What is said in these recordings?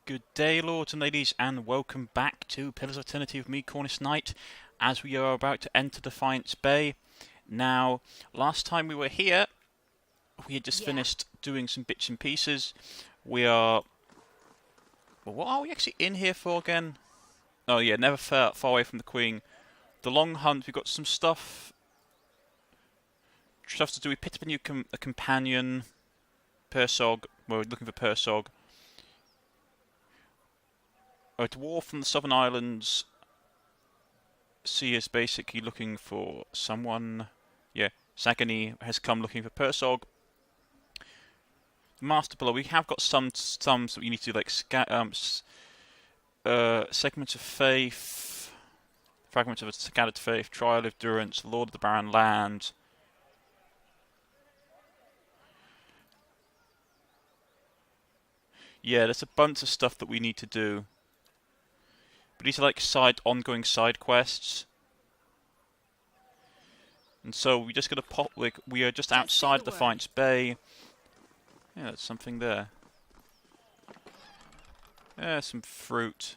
Good day, lords and ladies, and welcome back to Pillars of Eternity with me, Cornish-Knight, as we are about to enter Defiance Bay. Now, last time we were here, we had just finished doing some bits and pieces. We are... Well, what are we actually in here for again? Oh yeah, never far away from the Queen. The Long Hunt, we've got some stuff to do. We picked up a new companion, Persog. We're looking for Persog. A dwarf from the Southern Islands. Sea is basically looking for someone. Yeah, Sagani has come looking for Persog. Master Below, we have got some that we need to do, like segments of faith, fragments of a scattered faith, trial of durance, Lord of the Barren Land. Yeah, there's a bunch of stuff that we need to do. But these are like ongoing side quests. And so we just gotta pop, like, we are just outside of Defiance Bay. Yeah, there's something there. Yeah, some fruit.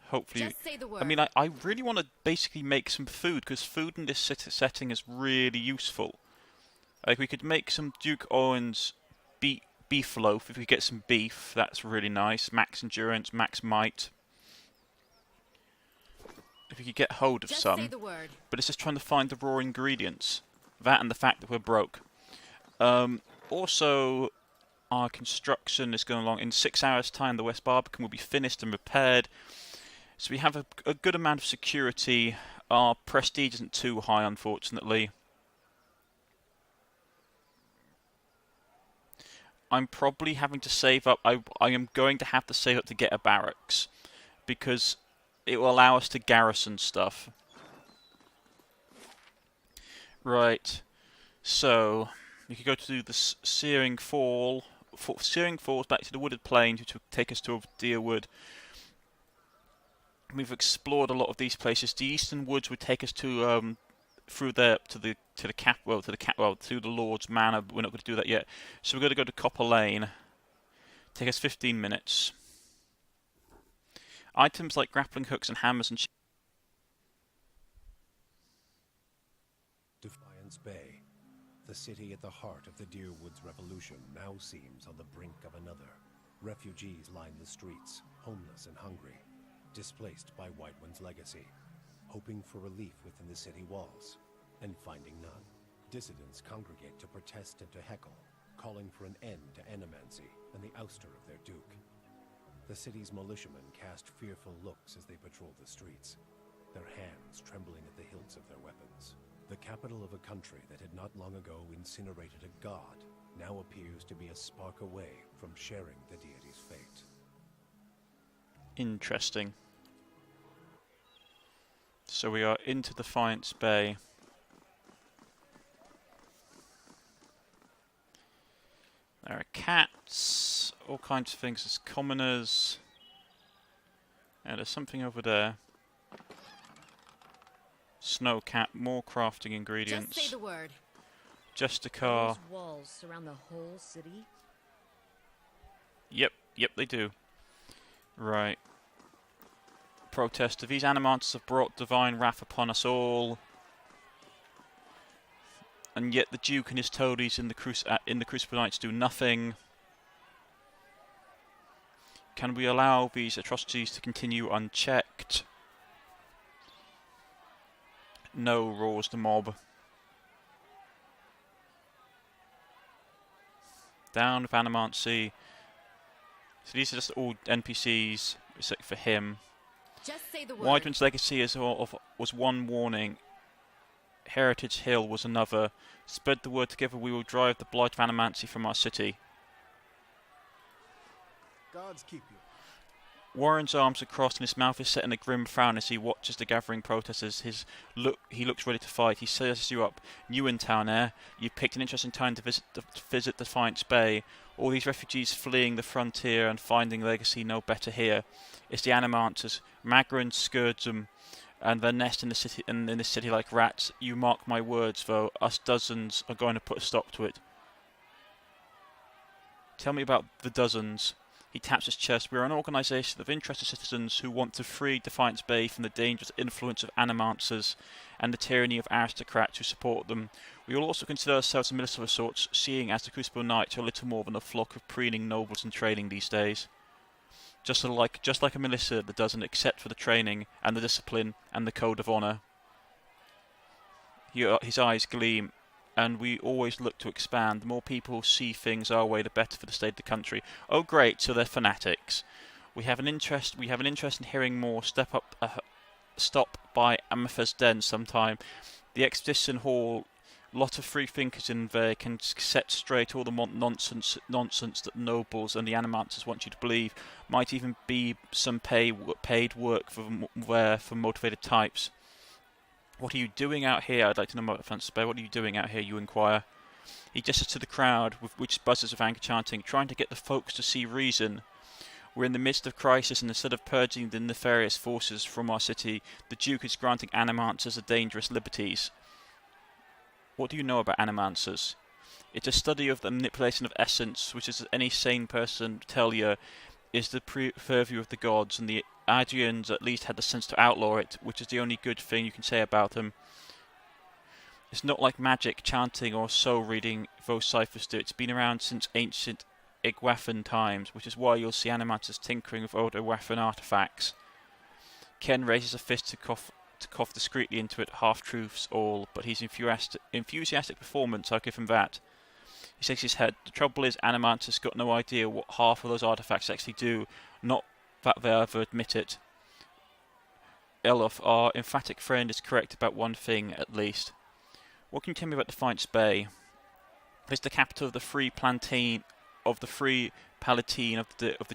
Hopefully, I mean, I really want to basically make some food, because food in this setting is really useful. Like, we could make some Duke Owen's beef loaf. If we get some beef, that's really nice. Max endurance, max might. If we could get hold of some. But it's just trying to find the raw ingredients. That and the fact that we're broke. Also, our construction is going along. In 6 hours' time, the West Barbican will be finished and repaired. So we have a good amount of security. Our prestige isn't too high, unfortunately. I'm probably having to save up. I am going to have to save up to get a barracks, because it will allow us to garrison stuff. Right. So we could go to the Searing Falls, back to the wooded plain, to take us to Deerwood. We've explored a lot of these places. The Eastern Woods would take us to through there to the Lord's Manor. We're not going to do that yet. So we're going to go to Copper Lane. Take us 15 minutes. Items like grappling hooks and hammers and Defiance Bay. The city at the heart of the Deerwoods Revolution now seems on the brink of another. Refugees line the streets, homeless and hungry, displaced by Whitewind's legacy, hoping for relief within the city walls, and finding none. Dissidents congregate to protest and to heckle, calling for an end to animancy and the ouster of their duke. The city's militiamen cast fearful looks as they patrol the streets, their hands trembling at the hilts of their weapons. The capital of a country that had not long ago incinerated a god now appears to be a spark away from sharing the deity's fate. Interesting. So we are into Defiance Bay. There are cats, all kinds of things as commoners. And there's something over there. Snow cat, more crafting ingredients. Just say the word. Just a car. Those walls surround the whole city? Yep, they do. Right. Protester. These animators have brought divine wrath upon us all. And yet the Duke and his toadies in the Crucible Knights do nothing. Can we allow these atrocities to continue unchecked? No, roars the mob. Down with Animancy. So these are just all NPCs, except for him. Just say the word. Whitewind's legacy was one warning. Heritage Hill was another. Spread the word together, we will drive the blight of Animancy from our city. Gods keep you. Warren's arms are crossed and his mouth is set in a grim frown as he watches the gathering protesters. He looks ready to fight. He sizes you up. New in town, eh? You picked an interesting time to visit Defiance Bay. All these refugees fleeing the frontier and finding legacy no better here. It's the Animanters. Magrin scourge them, and their nest in the city, in this city like rats. You mark my words, though, us dozens are going to put a stop to it. Tell me about the dozens. He taps his chest. We are an organisation of interested citizens who want to free Defiance Bay from the dangerous influence of animancers and the tyranny of aristocrats who support them. We will also consider ourselves a militia of sorts, seeing as the Crucible Knights are little more than a flock of preening nobles in training these days. Just like a militia that doesn't accept for the training and the discipline and the code of honour. His eyes gleam, and we always look to expand. The more people see things our way, the better for the state of the country. Oh great, so they're fanatics. We have an interest in hearing more. Stop by Amethyst Den sometime. The Expedition Hall, lot of free thinkers in there, can set straight all the nonsense that nobles and the animancers want you to believe. Might even be some paid work for motivated types. What are you doing out here? I'd like to know about Fancy Bear. What are you doing out here, you inquire. He gestures to the crowd, which buzzes with anger chanting, trying to get the folks to see reason. We're in the midst of crisis, and instead of purging the nefarious forces from our city, the Duke is granting animancers the dangerous liberties. What do you know about animancers? It's a study of the manipulation of essence, which, as any sane person tell you, is the purview of the gods, and the Adrians at least had the sense to outlaw it, which is the only good thing you can say about them. It's not like magic, chanting, or soul reading those ciphers do. It's been around since ancient Iguathan times, which is why you'll see animators tinkering with old Iguathan artifacts. Ken raises a fist to cough discreetly into it, half-truths all, but he's enthusiastic performance, I'll give him that. He shakes his head. The trouble is, animators got no idea what half of those artifacts actually do, not that they ever admit it. Elof, our emphatic friend, is correct about one thing, at least. What can you tell me about Defiance Bay? It's the capital of the Free Palatine of the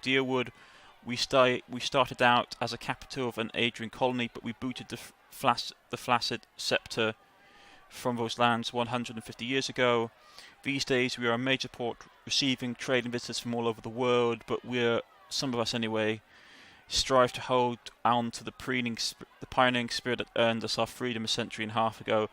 Deerwood. We started out as a capital of an Adrian colony, but we booted the Flaccid Scepter from those lands 150 years ago. These days we are a major port receiving trade and visitors from all over the world, but some of us anyway, strive to hold on to the pioneering spirit that earned us our freedom a century and a half ago.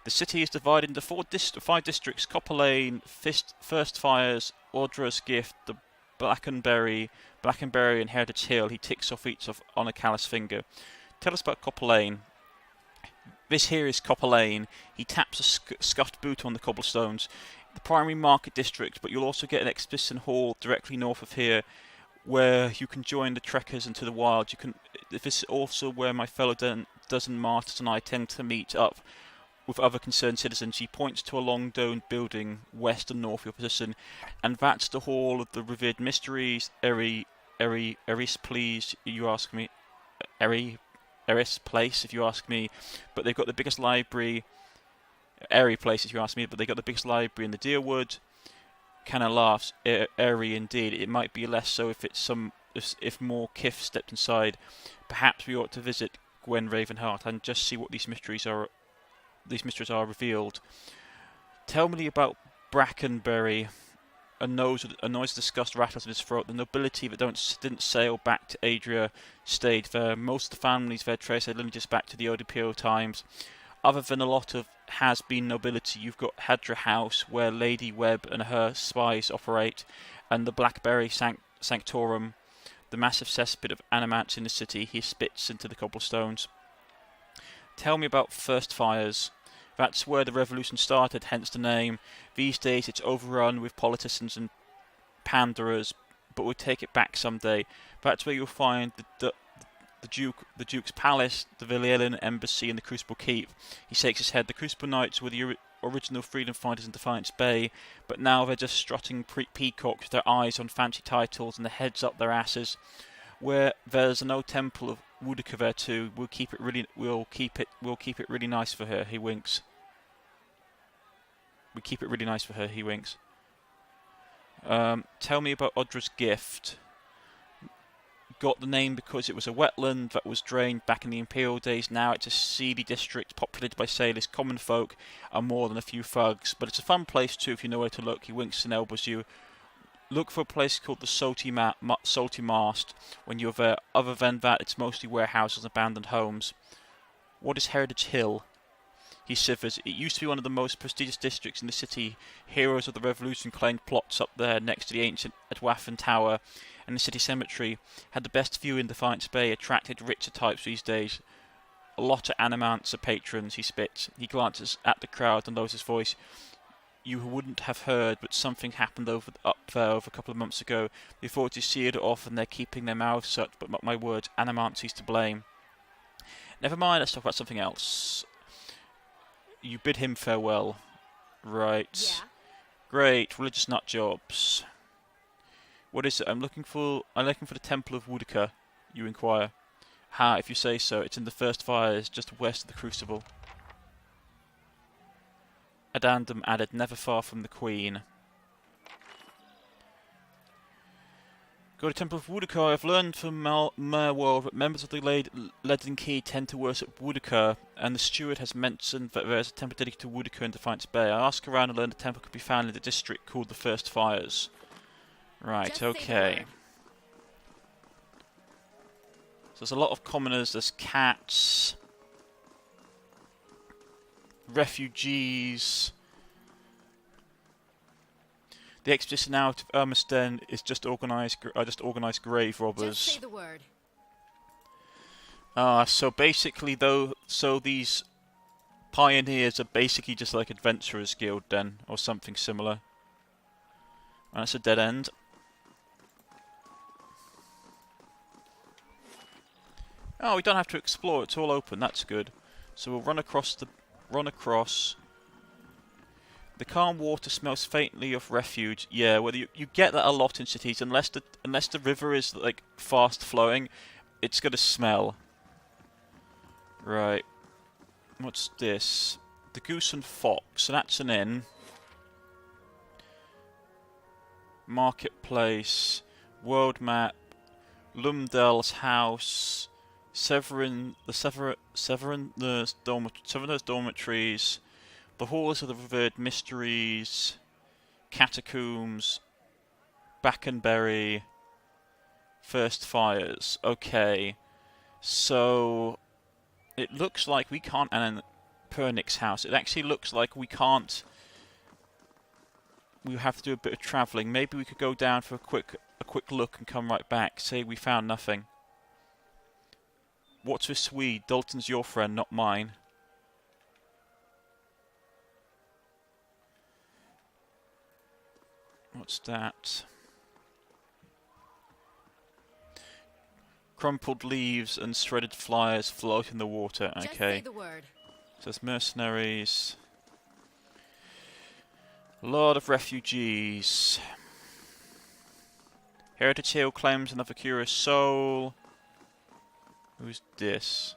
The city is divided into five districts: Copper Lane, First Fires, Audra's Gift, the Blackenberry and Heritage Hill. He ticks off each on a callous finger. Tell us about Copper Lane. This here is Copper Lane. He taps a scuffed boot on the cobblestones. The primary market district, but you'll also get an exhibition hall directly north of here, where you can join the trekkers into the wild. This is also where my fellow dozen martyrs and I tend to meet up with other concerned citizens. He points to a long domed building west and north of your position, and that's the Hall of the Revered Mysteries. Eris, please, you ask me. Eris Place, if you ask me. But they've got the biggest library. Airy Place, if you ask me. But they've got the biggest library in the Deerwood. Kinda laughs. Airy indeed. It might be less so if more kith stepped inside. Perhaps we ought to visit Gwen Ravenheart and just see what these mysteries are revealed. Tell me about Brackenbury. A noise of disgust rattles in his throat. The nobility that didn't sail back to Adria stayed there. Most of the families there trace their lineages back to the Oedipal times. Other than a lot of has-been nobility, you've got Hadra House, where Lady Webb and her spies operate, and the Blackberry Sanctorum, the massive cesspit of animats in the city. He spits into the cobblestones. Tell me about First Fires. That's where the revolution started, hence the name. These days it's overrun with politicians and panderers, but we'll take it back someday. That's where you'll find the Duke's Palace, the Villiellan Embassy, and the Crucible Keep. He shakes his head. The Crucible Knights were the original freedom fighters in Defiance Bay, but now they're just strutting peacocks with their eyes on fancy titles and their heads up their asses. Where there's an old temple of Woodica there too. We'll keep it really nice for her. He winks. We keep it really nice for her. He winks. Tell me about Audra's Gift. Got the name because it was a wetland that was drained back in the Imperial days. Now it's a seedy district populated by sailors, common folk, and more than a few thugs. But it's a fun place too if you know where to look. He winks and elbows you. Look for a place called the Salty Mast when you're there. Other than that, it's mostly warehouses and abandoned homes. What is Heritage Hill? He shivers. It used to be one of the most prestigious districts in the city. Heroes of the Revolution claimed plots up there next to the ancient Edwafan Tower, and the city cemetery had the best view in Defiance Bay, attracted richer types these days. A lot of animants are patrons, he spits. He glances at the crowd and lowers his voice. You wouldn't have heard, but something happened up there over a couple of months ago. They thought you sealed it off and they're keeping their mouths shut, but mark my words, animancy's to blame. Never mind, let's talk about something else. You bid him farewell. Right. Yeah. Great, religious nut jobs. What is it? I'm looking for the Temple of Woodaka, you inquire. Ha, if you say so. It's in the First Fires, just west of the Crucible. Adandum added, never far from the Queen. Go to Temple of Woodaka. I've learned from Merworld that members of the Leaden Key tend to worship Woodaka, and the steward has mentioned that there is a temple dedicated to Woodaka in Defiance Bay. I asked around and learned the temple could be found in the district called the First Fires. Right, okay. So there's a lot of commoners, there's cats, refugees. The expedition out of Ermiston is just organised grave robbers. Just say the word. So basically these pioneers are basically just like adventurers guild then, or something similar. That's a dead end. Oh, we don't have to explore, it's all open, that's good. So we'll run across. The calm water smells faintly of refuge. Yeah, well, you get that a lot in cities, unless the river is like fast flowing, it's gonna smell. Right. What's this? The Goose and Fox, so that's an inn. Marketplace, world map, Lumdell's house, Severan's dormitories, the halls of the revered mysteries, catacombs, Backenberry, First Fires. Okay, so it looks like we can't. And Pernick's house. It actually looks like we can't. We have to do a bit of travelling. Maybe we could go down for a quick look and come right back. Say we found nothing. What's with Swede? Dalton's your friend, not mine. What's that? Crumpled leaves and shredded flyers float in the water. Okay. Just say the word. So there's mercenaries. A lot of refugees. Heritage Hill claims another curious soul. Who's this?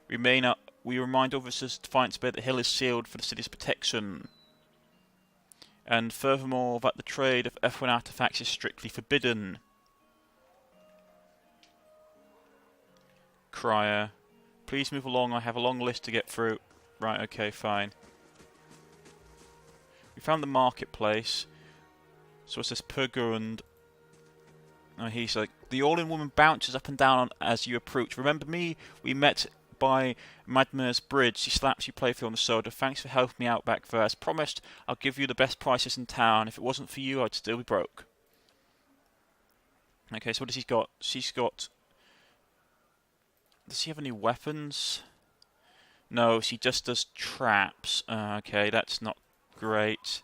We remind officers to Defiance Bay that the hill is sealed for the city's protection. And furthermore, that the trade of F1 artifacts is strictly forbidden. Crier. Please move along, I have a long list to get through. Right, okay, fine. We found the marketplace. So what's this? Pergurund. Oh, he's like, the Olden Woman bounces up and down as you approach. Remember me? We met by Madmer's Bridge. She slaps you playfully on the shoulder. Thanks for helping me out back there. As promised, I'll give you the best prices in town. If it wasn't for you, I'd still be broke. Okay, so what has he got? She's got... Does he have any weapons? No, she just does traps. Okay, that's not great.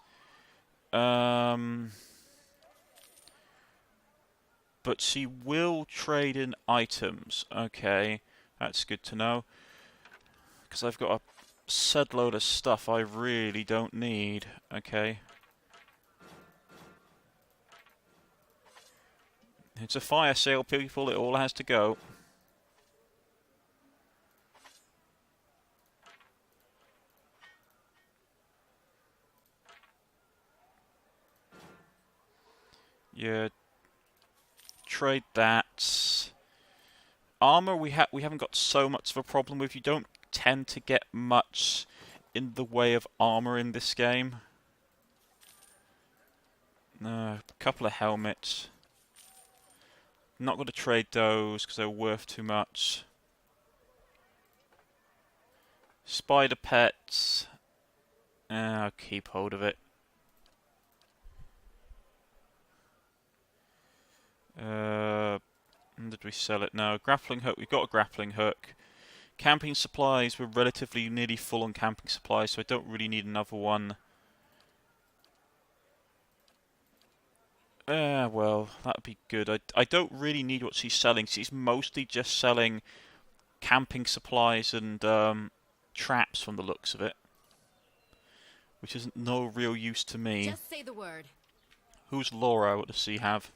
But she will trade in items. Okay, that's good to know. Because I've got a said load of stuff I really don't need. Okay. It's a fire sale, people. It all has to go. Yeah. Trade that. Armor we haven't got so much of a problem with. You don't tend to get much in the way of armor in this game. A couple of helmets. Not going to trade those because they're worth too much. Spider pets. I'll keep hold of it. Did we sell it? No. Grappling hook. We've got a grappling hook. Camping supplies. We're relatively nearly full on camping supplies, so I don't really need another one. Well, that would be good. I don't really need what she's selling. She's mostly just selling camping supplies and traps from the looks of it, which isn't no real use to me. Just say the word. Who's Laura? What does she have?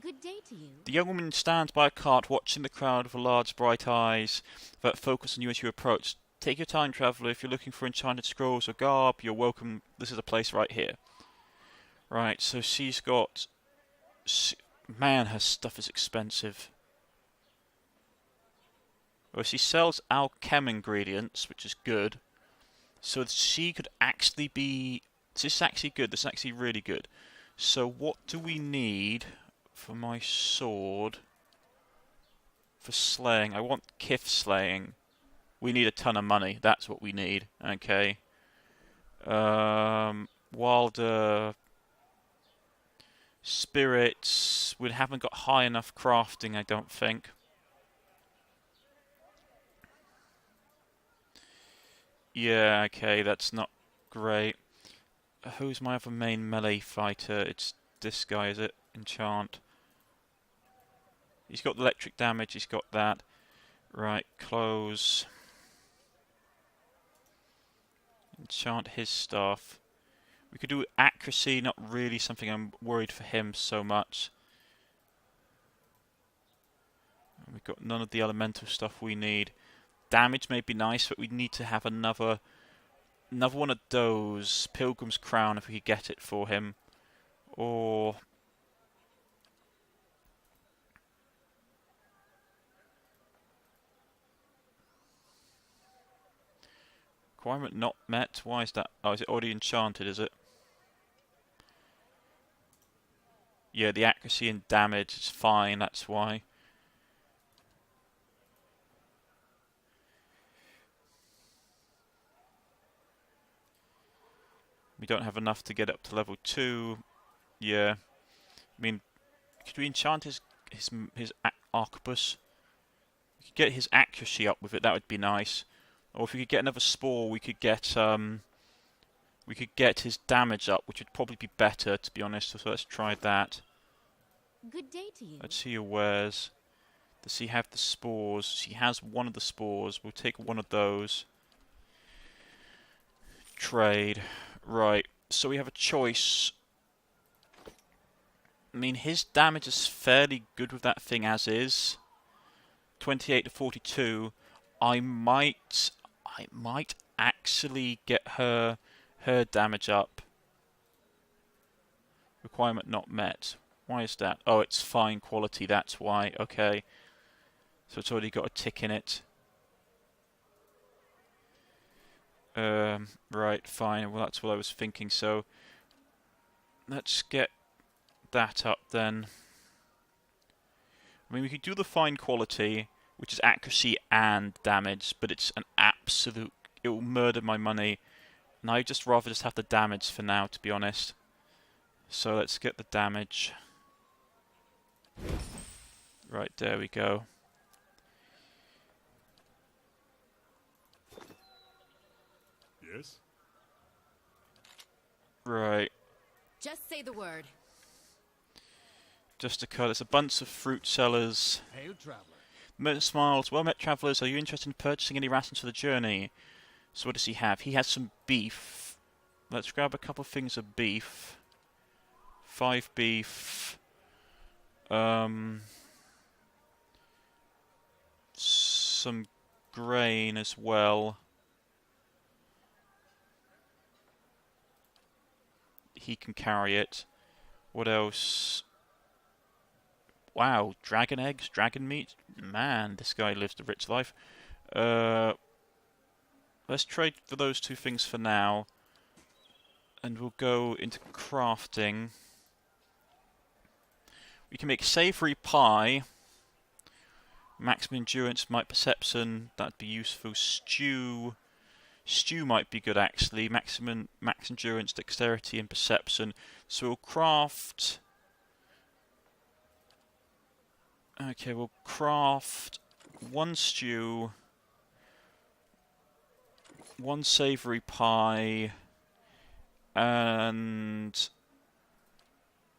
Good day to you. The young woman stands by a cart, watching the crowd with large, bright eyes that focus on you as you approach. Take your time, traveller. If you're looking for enchanted scrolls or garb, you're welcome. This is a place right here. Right, so she's got... Man, her stuff is expensive. Well, she sells alchem ingredients, which is good. So she could actually be... This is actually good. This is actually really good. So what do we need for my sword? For slaying. I want kith slaying. We need a ton of money. That's what we need. Okay. Wilder... Spirits. We haven't got high enough crafting, I don't think. Yeah, okay, that's not great. Who's my other main melee fighter? It's this guy, is it? Enchant. He's got electric damage, he's got that. Right, close. Enchant his stuff. We could do accuracy, not really something I'm worried for him so much. We've got none of the elemental stuff we need. Damage may be nice, but we need to have another one of those. Pilgrim's Crown, if we could get it for him. Or... Requirement not met. Why is that? Oh, is it already enchanted, is it? Yeah, the accuracy and damage is fine, that's why. We don't have enough to get up to level 2. Yeah. I mean, could we enchant his arquebus? We could get his accuracy up with it, that would be nice. Or if we could get another spore, we could get his damage up, which would probably be better, to be honest. So let's try that. Good day to you. Let's see your wares. Does he have the spores? She has one of the spores. We'll take one of those. Trade. Right. So we have a choice. I mean, his damage is fairly good with that thing as is. 28 to 42. I might actually get her damage up. Requirement not met. Why is that? Oh, it's fine quality, that's why. Okay. So it's already got a tick in it. Right, fine. Well, that's what I was thinking. So let's get that up then. I mean, we could do the fine quality, which is accuracy and damage, but it's an absolute... It will murder my money. And I'd just rather just have the damage for now, to be honest. So let's get the damage. Right, there we go. Yes? Right. Just say the word. Just a cut. It's a bunch of fruit sellers. Hail, traveler. Smiles. Well met, travellers. Are you interested in purchasing any rations for the journey? So what does he have? He has some beef. Let's grab a couple of things of beef. 5 beef. Some grain as well. He can carry it. What else? Wow, dragon eggs, dragon meat. Man, this guy lives a rich life. Let's trade for those two things for now. And we'll go into crafting. We can make savoury pie. Maximum endurance, might perception. That'd be useful. Stew. Stew might be good actually. Max endurance, dexterity, and perception. So we'll craft. Okay, we'll craft 1 stew, 1 savoury pie, and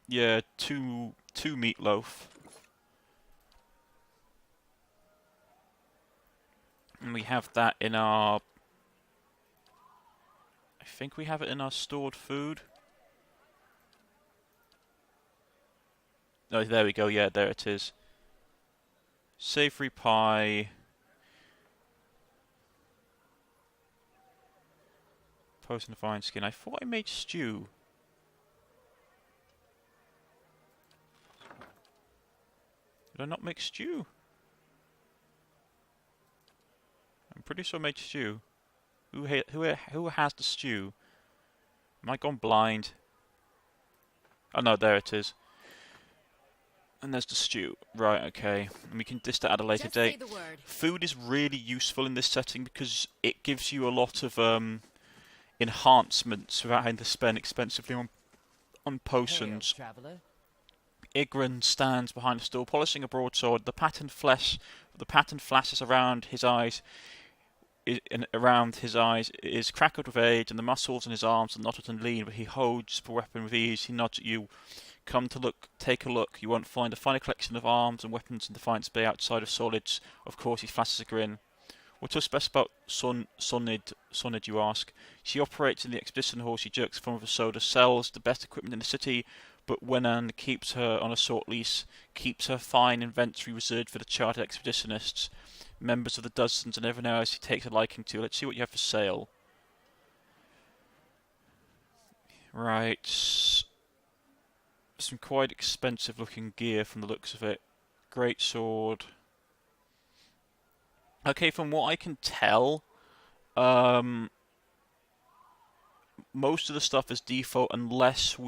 yeah, two meatloaf. And we have that in our... I think we have it in our stored food. Oh, there we go, yeah, there it is. Savoury pie. Poison of vine skin. I thought I made stew. Did I not make stew? I'm pretty sure I made stew. Who has the stew? Am I gone blind? Oh no, there it is. And there's the stew. Right, okay. And we can dish that at a later Just date. say the word. Food is really useful in this setting because it gives you a lot of enhancements without having to spend expensively on potions. Hail, traveler. Igran stands behind a stool, polishing a broadsword. The patterned flashes around his eyes. Is crackled with age, and the muscles in his arms are knotted and lean, but he holds the weapon with ease. He nods at you. Come to look, take a look. You won't find a finer collection of arms and weapons in Defiance Bay outside of Solids. Of course, he flashes a grin. What's so special about Sonid, you ask? She operates in the expedition hall. She jerks the form of a soda, sells the best equipment in the city, but Wenan keeps her on a short lease, keeps her fine inventory reserved for the chartered expeditionists, members of the dozens, and everyone else he takes a liking to. Let's see what you have for sale. Right. Some quite expensive looking gear from the looks of it. Great sword. Okay, from what I can tell, most of the stuff is default unless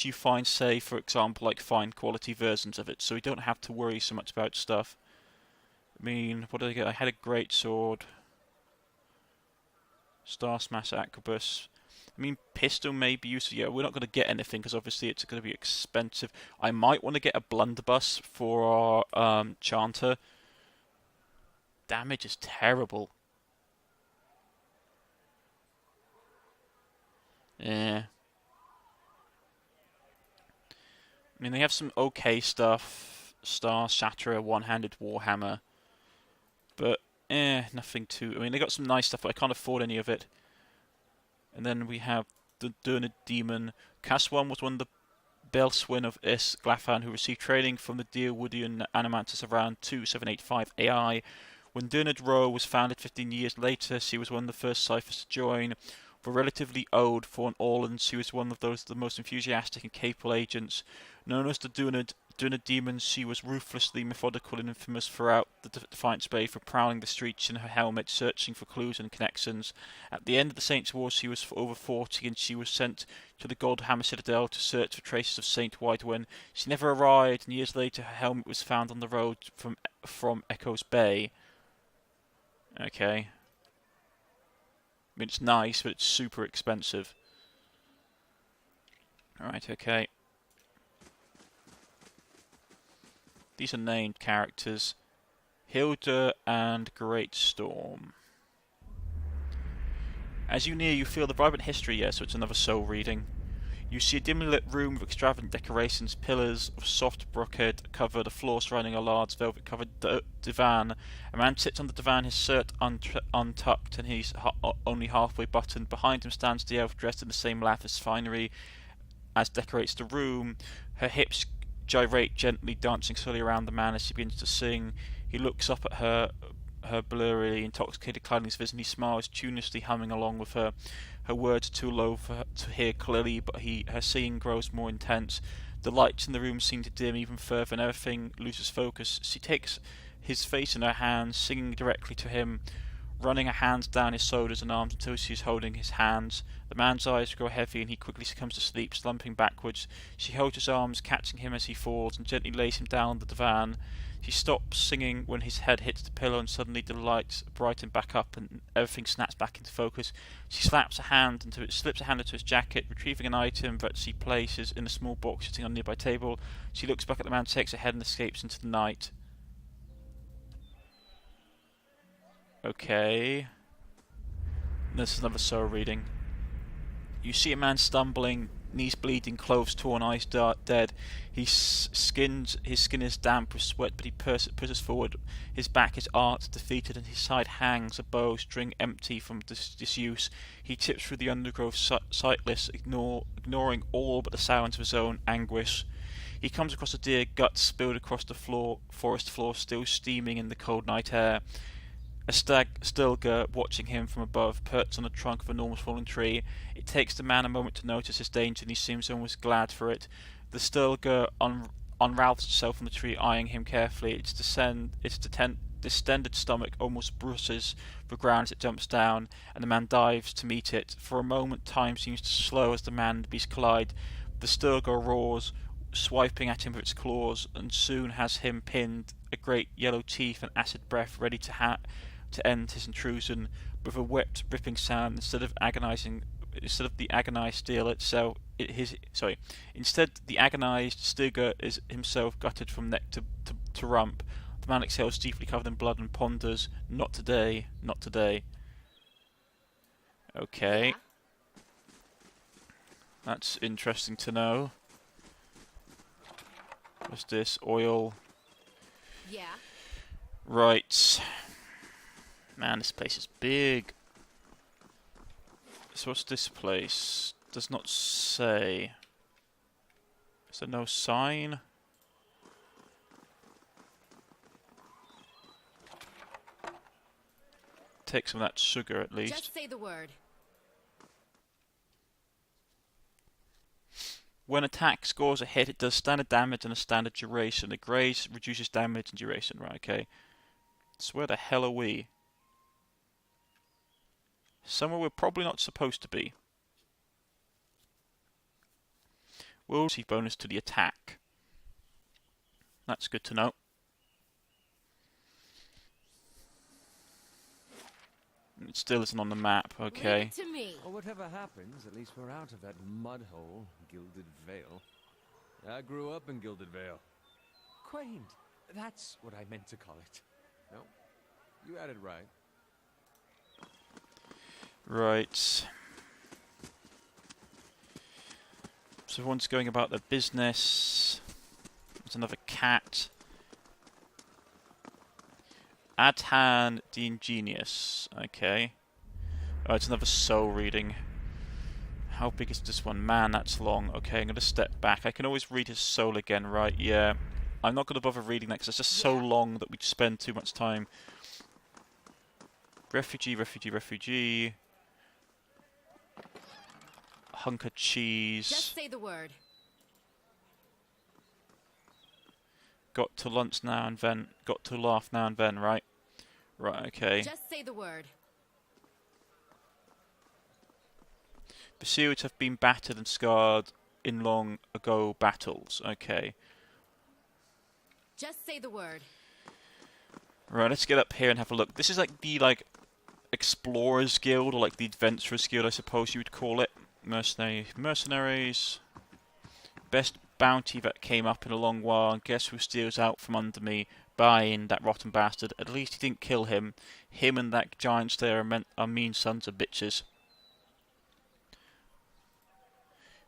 you find, say, for example, like fine quality versions of it, so we don't have to worry so much about stuff. I mean, what did I get? I had a great sword. Star Smash Arquebus. I mean, pistol may be useful. Yeah, we're not going to get anything because obviously it's going to be expensive. I might want to get a blunderbuss for our chanter. Damage is terrible. Yeah. I mean, they have some okay stuff. Star Shatterer, one-handed Warhammer. But, nothing too... I mean, they got some nice stuff, but I can't afford any of it. And then we have the Durned Demon. Cast 1 was one of the Belswin of Is Glafan, who received training from the Deerwoodian Animantis around 2785 AI. When Durned Row was founded 15 years later, she was one of the first ciphers to join. For relatively old for an Orland, she was one of the most enthusiastic and capable agents. Known as the Durned Demon, she was ruthlessly methodical and infamous throughout the Defiance Bay for prowling the streets in her helmet, searching for clues and connections. At the end of the Saints' War, she was over 40, and she was sent to the Goldhammer Citadel to search for traces of Saint Widewin. She never arrived, and years later her helmet was found on the road from Echoes Bay. Okay. I mean, it's nice, but it's super expensive. Alright, okay. These are named characters. Hilda and Great Storm. As you near, you feel the vibrant history, yeah, so it's another soul reading. You see a dimly lit room with extravagant decorations, pillars of soft brocade cover the floor surrounding a large velvet-covered divan. A man sits on the divan, his shirt untucked, and he's only halfway buttoned. Behind him stands the elf dressed in the same lavish finery as decorates the room. Her hips gyrate gently, dancing slowly around the man as she begins to sing. He looks up at her blurrily intoxicated clouding vision. He smiles, tunelessly humming along with her. Her words are too low for her to hear clearly, but her singing grows more intense. The lights in the room seem to dim even further, and everything loses focus. She takes his face in her hands, singing directly to him, running her hands down his shoulders and arms until she is holding his hands. The man's eyes grow heavy, and he quickly succumbs to sleep, slumping backwards. She holds his arms, catching him as he falls, and gently lays him down on the divan. He stops singing when his head hits the pillow, and suddenly the lights brighten back up and everything snaps back into focus. She slips a hand into his jacket, retrieving an item that she places in a small box sitting on a nearby table. She looks back at the man, takes her head, and escapes into the night. Okay. This is another soul reading. You see a man stumbling, knees bleeding, clothes torn, eyes dead. His skin is damp with sweat, but he pushes forward. His back is arched, defeated, and his side hangs a bow string empty from disuse. He tips through the undergrowth, sightless, ignoring all but the sounds of his own anguish. He comes across a deer, guts spilled across the forest floor, still steaming in the cold night air. A stilgar, watching him from above, perched on the trunk of an enormous fallen tree. It takes the man a moment to notice his danger, and he seems almost glad for it. The stilgar unravels itself from the tree, eyeing him carefully. Its distended stomach almost brushes the ground as it jumps down, and the man dives to meet it. For a moment, time seems to slow as the man and the beast collide. The stilgar roars, swiping at him with its claws, and soon has him pinned, a great yellow teeth and acid breath ready to end his intrusion. With a wet, ripping sound, instead the agonized steel itself, instead the agonized Stilgar is himself gutted from neck to rump. The man exhales deeply, covered in blood, and ponders, "Not today, not today." Okay. Yeah. That's interesting to know. What's this? Oil. Yeah. Right. Man, this place is big. So what's this place? Does not say. Is there no sign? Take some of that sugar at least. Just say the word. When attack scores a hit, it does standard damage and a standard duration. The graze reduces damage and duration. Right, okay. So where the hell are we? Somewhere we're probably not supposed to be. We'll receive bonus to the attack. That's good to know. It still isn't on the map, okay. Leave it to me. Well, whatever happens, at least we're out of that mud hole, Gilded Vale. I grew up in Gilded Vale. Quaint. That's what I meant to call it. No, you had it right. Right. So everyone's going about their business. There's another cat. Adhan the Ingenious. Okay. Oh, it's another soul reading. How big is this one? Man, that's long. Okay, I'm going to step back. I can always read his soul again, right? Yeah. I'm not going to bother reading that because it's just so long that we'd spend too much time. Refugee, refugee, refugee. Hunk of cheese. Just say the word. Got to lunch now and then. Got to laugh now and then, right? Right, okay. Just say the word. Pursuers have been battered and scarred in long ago battles. Okay. Just say the word. Right, let's get up here and have a look. This is like the Explorers Guild, or like the Adventurers Guild, I suppose you would call it. Mercenaries. Best bounty that came up in a long while, and guess who steals out from under me? Buying that rotten bastard. At least he didn't kill him. Him and that giant slayer are mean sons of bitches.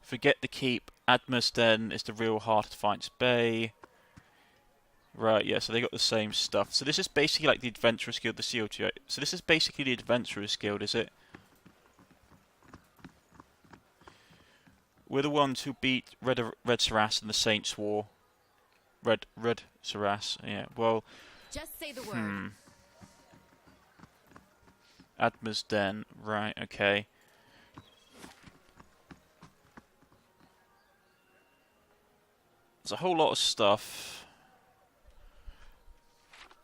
Forget the keep. Admir's Den is the real heart of Defiance Bay. Right, yeah, so they got the same stuff. So this is basically like the Adventurers Guild, the CO2. So this is basically the Adventurers Guild, is it? We're the ones who beat Red Saras in the Saints' War. Red Saras, yeah. Well, Just say the word. Admir's Den, right? Okay. There's a whole lot of stuff.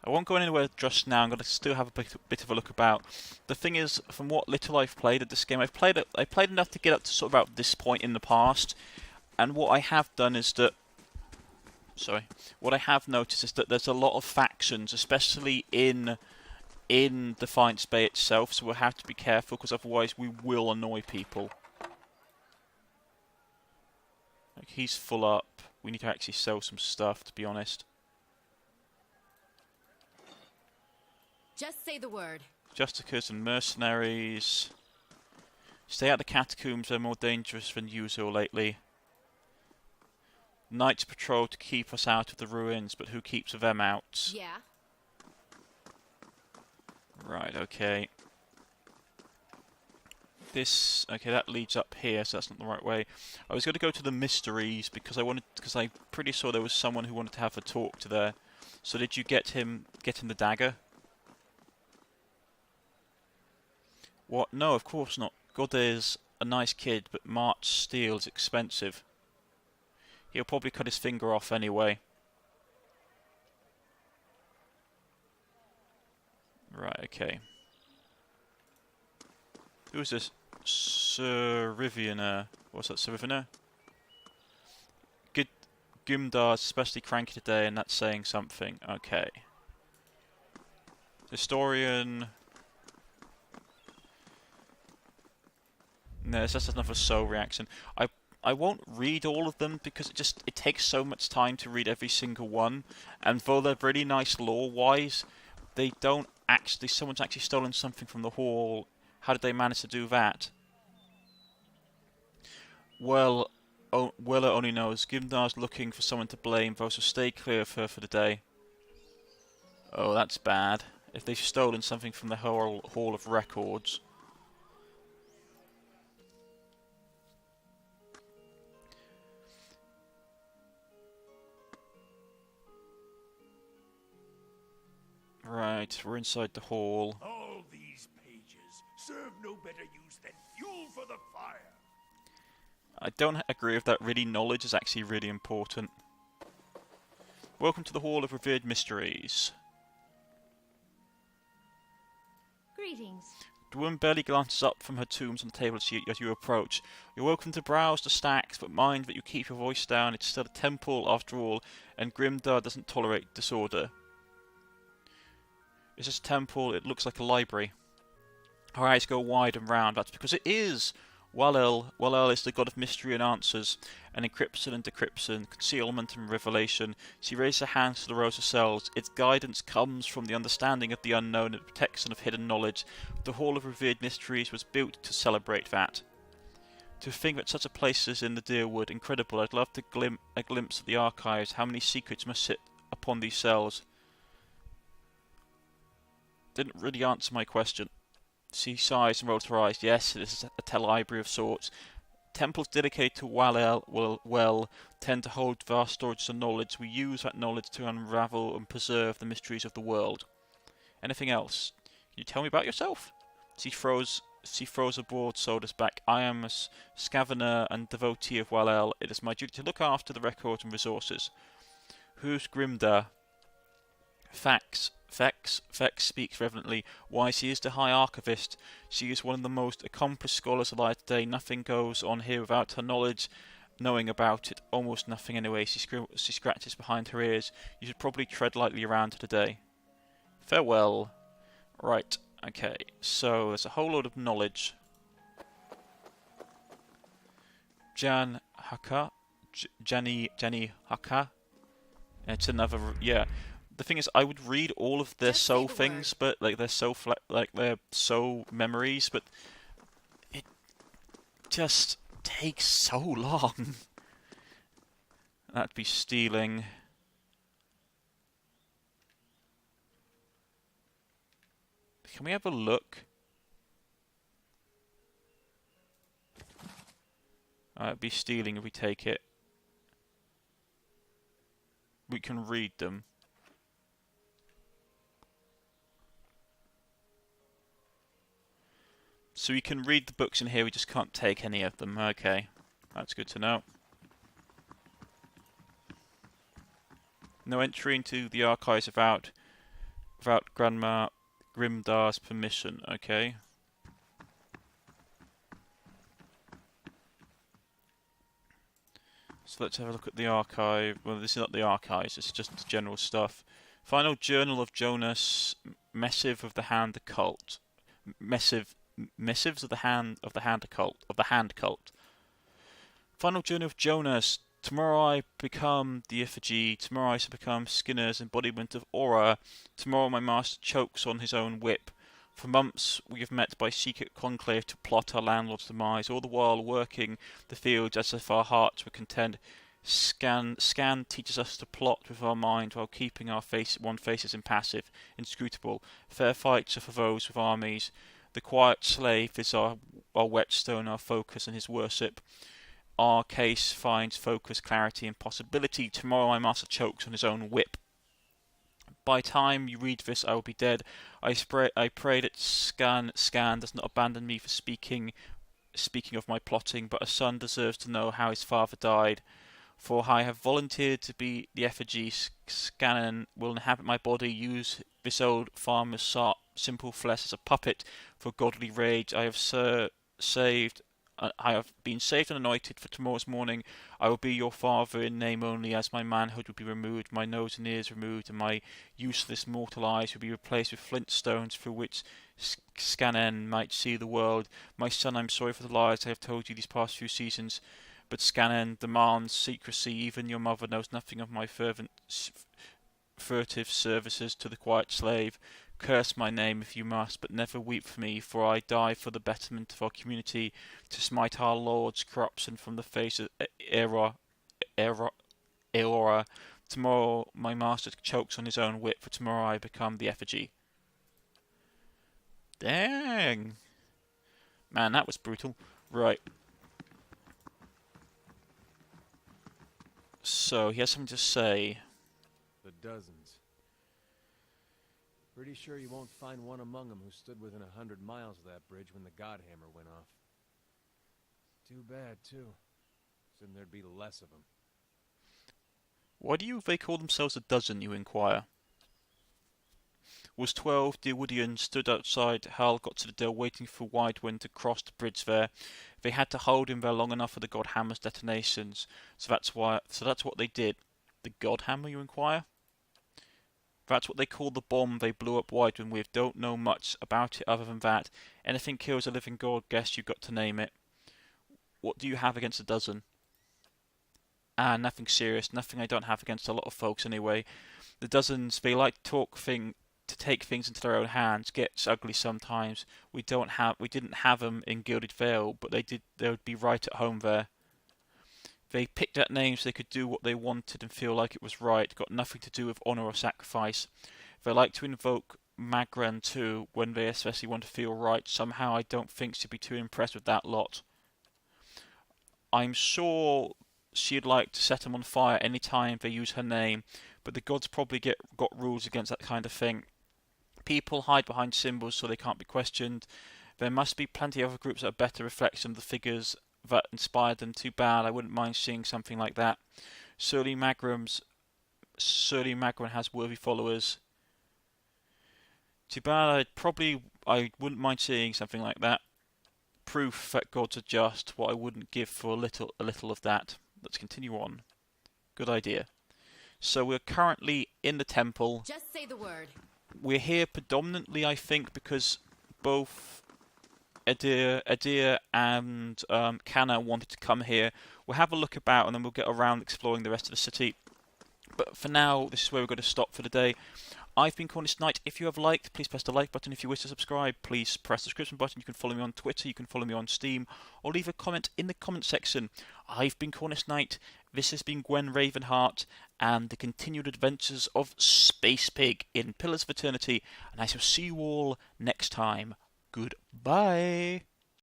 I won't go anywhere just now. I'm going to still have a bit of a look about. The thing is, from what little I've played at this game, I've played enough to get up to sort of about this point in the past. And what I have done is that Sorry. What I have noticed is that there's a lot of factions, especially in Defiance Bay itself, so we'll have to be careful, because otherwise we will annoy people. Like, he's full up. We need to actually sell some stuff, to be honest. Just say the word. Justicas and mercenaries. Stay out of the catacombs, they're more dangerous than usual lately. Knights patrol to keep us out of the ruins, but who keeps them out? Yeah. Right, okay. This, okay, that leads up here, so that's not the right way. I was going to go to the mysteries because I pretty sure there was someone who wanted to have a talk to there. So did you get him the dagger? What? No, of course not. God is a nice kid, but March steel is expensive. He'll probably cut his finger off anyway. Right, okay. Who is this? Sir Rivianer. What's that, Sir Rivianer? Gimdar's especially cranky today, and that's saying something. Okay. Historian. No, it's just another soul reaction. I won't read all of them because it takes so much time to read every single one, and though they're really nice lore-wise, they don't actually. Someone's actually stolen something from the hall. How did they manage to do that? Well, Willa only knows. Gimdar's looking for someone to blame, though, so stay clear of her for the day. Oh, that's bad. If they've stolen something from the whole Hall of Records. Right, we're inside the hall. All these pages serve no better use than fuel for the fire. I don't agree with that. Really, knowledge is actually really important. Welcome to the Hall of Revered Mysteries. Greetings. The woman barely glances up from her tombs on the table as you approach. You're welcome to browse the stacks, but mind that you keep your voice down. It's still a temple, after all, and Grimdar doesn't tolerate disorder. It's just a temple, it looks like a library. Her eyes go wide and round. That's because it is! Wallel is the god of mystery and answers, and encryption and decryption, concealment and revelation. She raises her hands to the rows of cells. Its guidance comes from the understanding of the unknown and protection of hidden knowledge. The Hall of Revered Mysteries was built to celebrate that. To think that such a place is in the dear wood, incredible. I'd love to a glimpse of the archives. How many secrets must sit upon these cells? Didn't really answer my question. She sighs and rolls her eyes. Yes, this is a library of sorts. Temples dedicated to Wallel tend to hold vast storages of knowledge. We use that knowledge to unravel and preserve the mysteries of the world. Anything else? Can you tell me about yourself? She throws a broadsword back. I am a scavenger and devotee of Wallel. It is my duty to look after the records and resources. Who's Grimdar? Vex speaks reverently. Why, she is the High Archivist. She is one of the most accomplished scholars alive today. Nothing goes on here without her knowing about it. Almost nothing anyway. She scratches behind her ears. You should probably tread lightly around her today. Farewell. Right, okay. So, there's a whole load of knowledge. Jenny Haka. It's another, yeah. The thing is, I would read all of their soul things, but like their soul memories, but it just takes so long. That'd be stealing. Can we have a look? It'd be stealing if we take it. We can read them. So we can read the books in here, we just can't take any of them. Okay, that's good to know. No entry into the archives without Grandma Grimdar's permission. Okay. So let's have a look at the archive. Well, this is not the archives, it's just the general stuff. Final Journal of Jonas, Missive of the Hand Occult. Missives of the Hand Occult. Final Journal of Jonas. Tomorrow I become the effigy. Tomorrow I shall become Skinner's embodiment of aura. Tomorrow my master chokes on his own whip. For months we have met by secret conclave to plot our landlord's demise, all the while working the fields as if our hearts were content. Scan teaches us to plot with our mind while keeping our faces impassive, inscrutable. Fair fights are for those with armies. The quiet slave is our whetstone, our focus and his worship. Our case finds focus, clarity and possibility. Tomorrow my master chokes on his own whip. By time you read this, I will be dead. I pray that Scan does not abandon me for speaking of my plotting, but a son deserves to know how his father died. For I have volunteered to be the effigy. Scannon will inhabit my body, use this old farmer's simple flesh as a puppet for godly rage. I have been saved and anointed for tomorrow's morning. I will be your father in name only, as my manhood will be removed, my nose and ears removed, and my useless mortal eyes will be replaced with flint stones through which Scannon might see the world. My son, I'm sorry for the lies I have told you these past few seasons, but Scannon demands secrecy. Even your mother knows nothing of my furtive services to the quiet slave. Curse my name if you must, but never weep for me, for I die for the betterment of our community, to smite our lord's corruption from the face of Aora. Tomorrow my master chokes on his own whip, for tomorrow I become the effigy. Dang. Man, that was brutal. Right. So, he has something to say. The dozens. Pretty sure you won't find one among them who stood within 100 miles of that bridge when the Godhammer went off. Too bad, too. Assumed there'd be less of them. Why do they call themselves a dozen, you inquire? Was 12 Deerwoodians stood outside Hal got to the door waiting for Icewind to cross the bridge there. They had to hold him there long enough for the Godhammer's detonations. So that's what they did. The Godhammer, you inquire? That's what they call the bomb they blew up Icewind with. Don't know much about it other than that. Anything kills a living god, guess you've got to name it. What do you have against a dozen? Nothing serious. Nothing I don't have against a lot of folks anyway. The dozens, they like to take things into their own hands. Gets ugly sometimes. We didn't have them in Gilded Vale, but they would be right at home there. They picked out names so they could do what they wanted and feel like it was right. Got nothing to do with honour or sacrifice. They like to invoke Magran too, when they especially want to feel right. Somehow I don't think she'd be too impressed with that lot. I'm sure she'd like to set them on fire any time they use her name, but the gods probably got rules against that kind of thing. People hide behind symbols so they can't be questioned. There must be plenty of other groups that are better reflection of the figures that inspired them. Too bad. I wouldn't mind seeing something like that. Surly Magran has worthy followers. Too bad. I wouldn't mind seeing something like that. Proof that gods are just. What I wouldn't give for a little of that. Let's continue on. Good idea. So we're currently in the temple. Just say the word. We're here predominantly, I think, because both Adir and Kanna wanted to come here. We'll have a look about and then we'll get around exploring the rest of the city. But for now, this is where we're going to stop for the day. I've been Cornish-Knight. If you have liked, please press the like button. If you wish to subscribe, please press the subscription button. You can follow me on Twitter, you can follow me on Steam, or leave a comment in the comment section. I've been Cornish-Knight. This has been Gwen Ravenheart and the continued adventures of Space Pig in Pillars of Eternity. And I shall see you all next time. Goodbye.